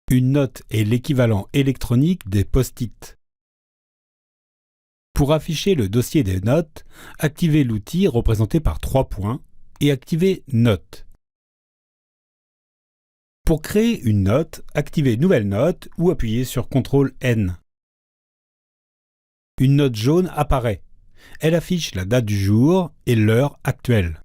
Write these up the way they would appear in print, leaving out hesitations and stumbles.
Une note est l'équivalent électronique des post-it. Pour afficher le dossier des notes, activez l'outil représenté par 3 points et activez Notes. Pour créer une note, activez Nouvelle note ou appuyez sur CTRL-N. Une note jaune apparaît. Elle affiche la date du jour et l'heure actuelle.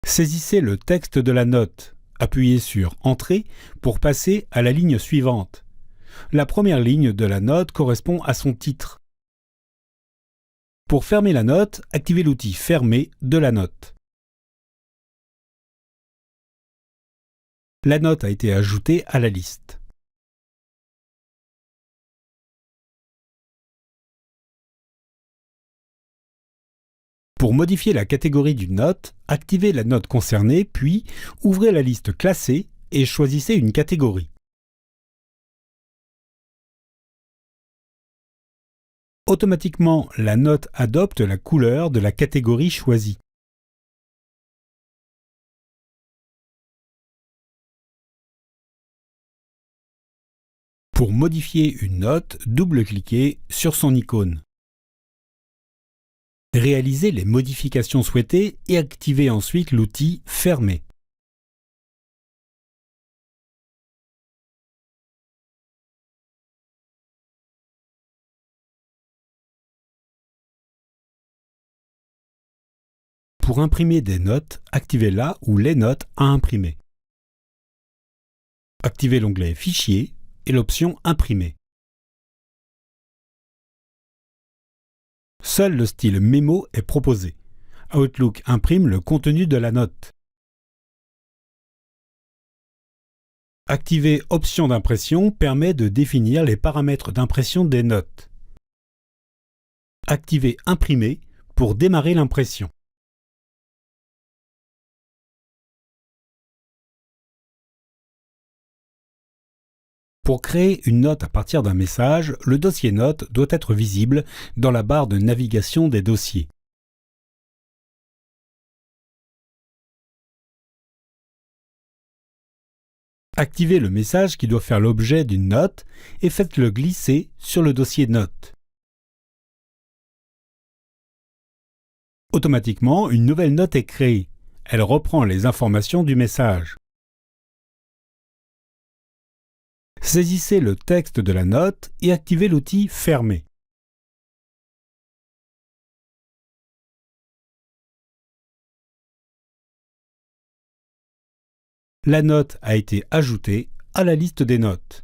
Saisissez le texte de la note. Appuyez sur Entrée pour passer à la ligne suivante. La première ligne de la note correspond à son titre. Pour fermer la note, activez l'outil Fermer de la note. La note a été ajoutée à la liste. Pour modifier la catégorie d'une note, activez la note concernée, puis ouvrez la liste classée et choisissez une catégorie. Automatiquement, la note adopte la couleur de la catégorie choisie. Pour modifier une note, double-cliquez sur son icône. Réalisez les modifications souhaitées et activez ensuite l'outil Fermer. Pour imprimer des notes, activez la ou les notes à imprimer. Activez l'onglet Fichier et l'option Imprimer. Seul le style Mémo est proposé. Outlook imprime le contenu de la note. Activer Options d'impression permet de définir les paramètres d'impression des notes. Activez Imprimer pour démarrer l'impression. Pour créer une note à partir d'un message, le dossier Notes doit être visible dans la barre de navigation des dossiers. Activez le message qui doit faire l'objet d'une note et faites-le glisser sur le dossier Notes. Automatiquement, une nouvelle note est créée. Elle reprend les informations du message. Saisissez le texte de la note et activez l'outil Fermer. La note a été ajoutée à la liste des notes.